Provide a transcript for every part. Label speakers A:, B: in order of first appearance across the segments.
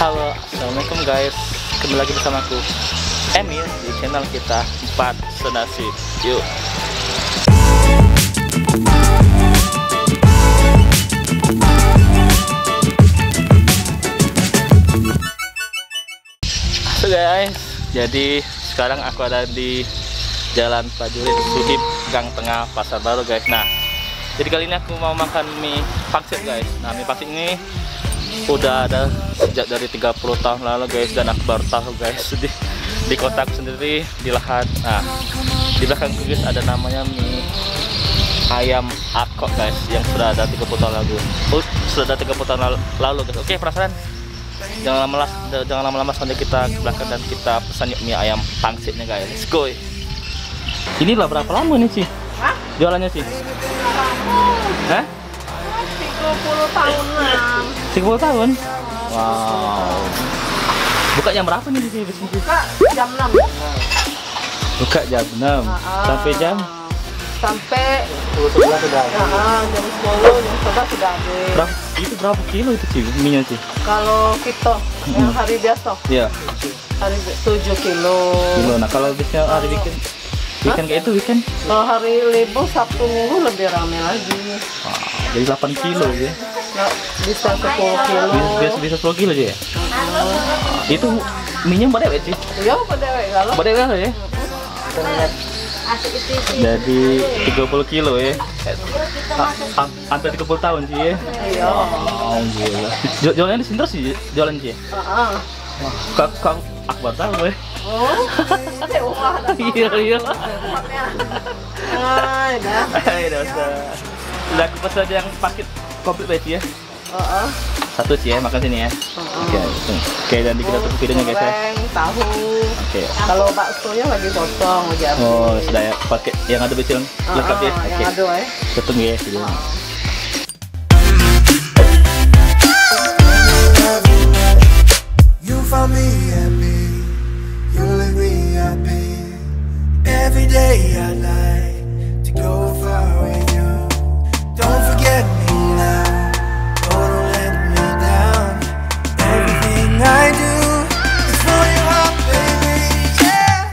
A: Halo, assalamualaikum guys. Kembali lagi bersamaku Emil di channel kita 4 Senasib. Yuk. So guys, jadi sekarang aku ada di Jalan Prajurit Suhib, Gang Tengah, Pasar Baru guys. Nah, jadi kali ini aku mau makan mie pangsit guys. Nah, mie pangsit ini udah ada sejak dari 30 tahun lalu guys, dan aku baru tahu guys di kotaku sendiri di lahan. Nah, di belakang guys ada namanya mie ayam akok guys, yang sudah ada 30 tahun lalu. Sudah ada 30 tahun lalu guys. Oke, penasaran? Jangan lama-lama sampai kita ke belakang dan kita pesan yuk mie ayam pangsitnya guys. Let's go. Ini lah berapa lama nih sih?
B: Hah?
A: Jualannya sih? Hah?
B: 30 tahunan.
A: 30 tahun? Wow. Buka jam berapa nih di sini?
B: Buka jam 6.
A: Buka jam 6 sampai jam?
B: Sampai
A: sudah ada.
B: jam 10, jam 11 sudah habis.
A: Itu berapa kilo itu sih minyak sih?
B: Kalau kita yang hari biasa,
A: Iya.
B: hari 7 kilo.
A: Nah, kalau biasanya hari weekend kayak itu weekend?
B: Kalau hari libur Sabtu Minggu lebih ramai lagi.
A: Jadi 8 kilo ya?
B: Nah, bisa 10 kilo.
A: Bisa 10 kilo aja ya? Itu minyak badai sih?
B: Iya, pada kalau.
A: Badai ya? Jadi 30 kilo ya? Hampir 30 tahun sih ya?
B: Iya.
A: Oh, gila. Jualannya di sini terus sih? Jualan sih ya? Wah, kak aku baru tahu ya?
B: Oh,
A: iya.
B: Udah.
A: Udah aku pesan yang paket komplit ya? Satu sih ya, makan sini ya. Oke, dan kita tutup videonya guys ya.
B: Tahu.
A: Oke.
B: Kalau baksonya lagi potong lagi habis.
A: Oh, sudah ya, pakai yang ada bicil lengkap ya.
B: Yang ada ya.
A: Tutup ya videonya.
C: You found me happy, you leave me happy. Every day I like to go far with you. Don't forget me now, don't let me down. Everything I do is for your heart, baby, yeah.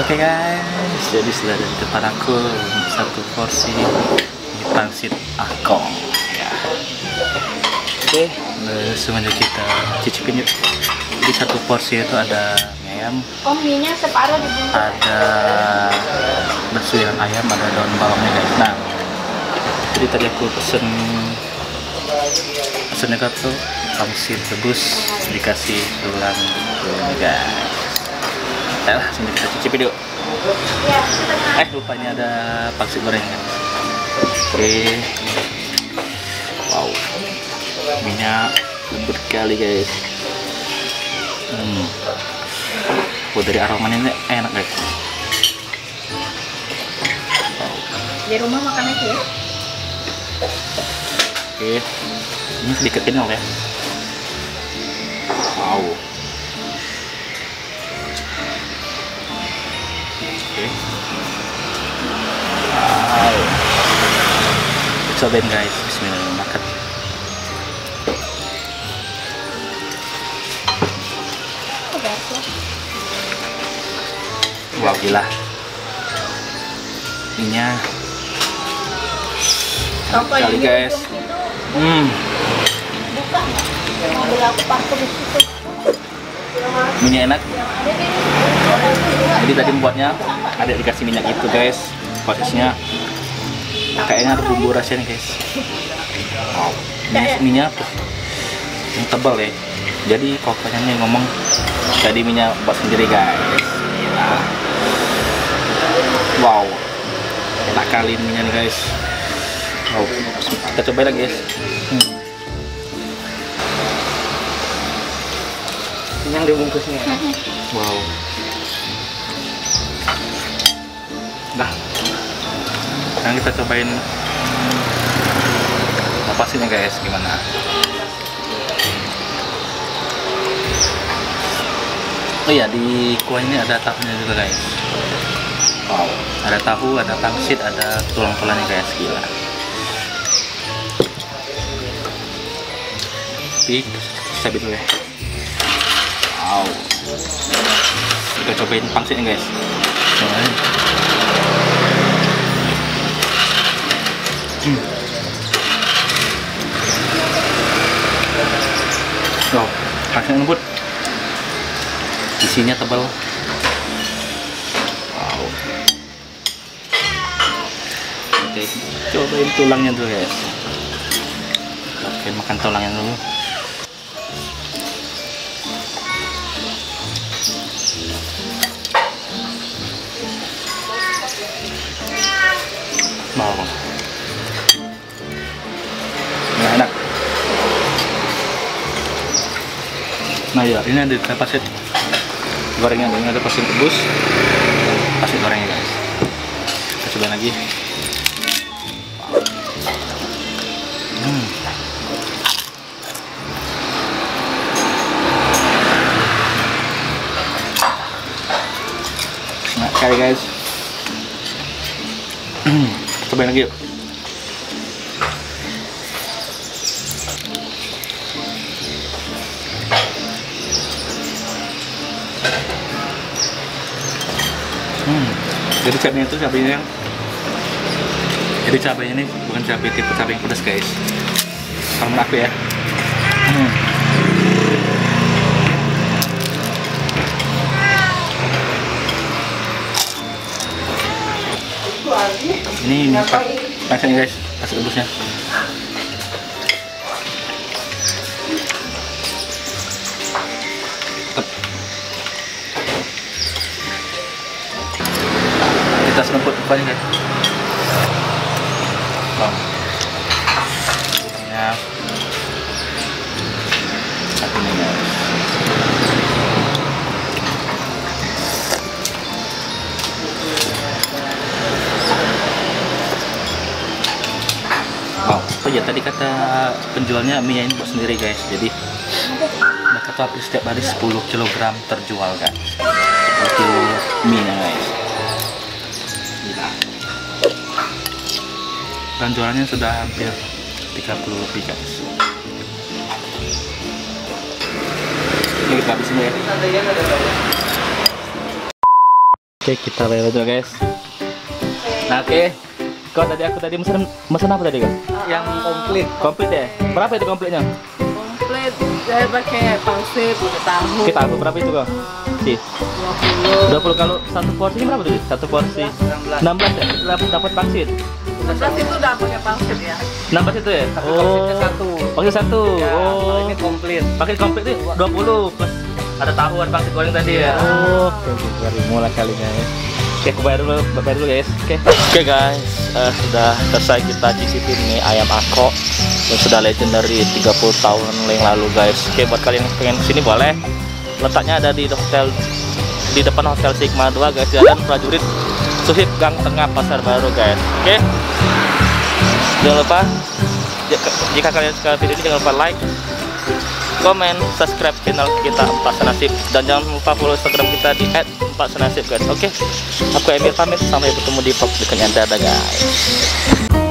A: Oke guys, jadi sudah ada di depan aku satu porsi mie pangsit akong. Ya. Oke, semuanya kita cicipin yuk. Di satu porsi itu ada mie ayam,
D: mie-nya separuh dibungkus.
A: ada bakso yang ayam, ada daun bawangnya guys. Nah, jadi tadi aku pesennya tuh pangsit rebus dikasih tulang guys. Nah, langsung kita cicipin yuk. Lupa ini ada pangsit goreng kan. Oke. Wow, minyak lembut kali guys. Dari aromanya ini enak guys.
D: Di rumah makan aja ya.
A: Oke, ini sedikit kenyal ya. Wow. Oke. Wow. Cobain guys, bismillahirrahmanirrahim. Wow, gila. Minyak kali guys.
D: Mobil aku parkir di situ.
A: Minyak enak. Jadi tadi membuatnya ada dikasih minyak itu guys. Prosesnya kayaknya ada bumbu rahasia nih guys. Wow, minyak yang tebal ya. Jadi koknya nih ngomong tadi minyak buat sendiri guys. Gila. Wow, enak kali minyak nih guys. Wow, kita coba lagi guys.
B: Yang dibungkusnya.
A: Wow. Nah, sekarang kita cobain lepasinnya guys, gimana? Oh iya, di kuah ini ada tahunya juga guys. Wow, ada tahu, ada pangsit, ada tulang-tulangnya guys, gila. api, cabai dulu ya. Wow. Kita cobain pangsitnya guys. Oh, pangsitnya lembut. Isinya tebal. Wow. Oke, cobain tulangnya dulu guys. Oke, makan tulangnya dulu. Mau. Nah, enak. Nah ya, ini ada pasir gorengnya, ini ada pasir rebus, pasir gorengnya guys. Kita coba lagi. Nah, kali guys. Cobain lagi yuk. Jadi cabenya itu cabenya ini bukan cabai tipe cabai yang pedas guys. Kalau menurut aku ya. Ini pangsitnya guys, pasir rebusnya. Kita seruput banyak guys. Ya. Satu ini guys. Wow, oh ya tadi kata penjualnya mie ini buat sendiri guys. Jadi mereka tuh hampir setiap hari 10 kg terjual kan. 10 kilo mie nya guys. Gila. Dan jualannya sudah hampir 30 lebih guys. Ini kita habisin ya. Oke, kita bayar dulu guys. Nah, oke. Kau aku tadi mesen apa tadi kau?
B: Yang komplit.
A: Komplit ya? Berapa itu komplitnya?
B: Komplit saya pakai pangsit, pakai tahu.
A: Kita tahu berapa itu kau? Sih. 20 kalau satu porsi berapa tuh? Satu porsi 16 ya? Dapat pangsit.
B: 16 itu udah pakai pangsit ya.
A: 16 itu ya?
B: Pangsitnya satu.
A: Pangsit satu.
B: Ya,
A: Oh.
B: ini komplit.
A: Paket komplit itu 20 plus ada tahu dan pangsit goreng tadi ya. Oh, oke, baru mulai kalinya ya. Oke, aku bayar dulu guys. Oke guys, sudah selesai kita cicipin nih ayam ako yang sudah legendary 30 tahun yang lalu guys. Oke, buat kalian yang pengen kesini boleh. Letaknya ada di hotel, di depan Hotel Sigma 2 guys, Jalan Prajurit Suhib Gang Tengah Pasar Baru guys. Oke, jangan lupa jika kalian suka video ini jangan lupa like, komen, subscribe channel kita Empat Senasib, dan jangan lupa follow Instagram kita di @4senasib guys. Oke, aku Emil pamit, sampai bertemu di vlog berikutnya. Dadah guys.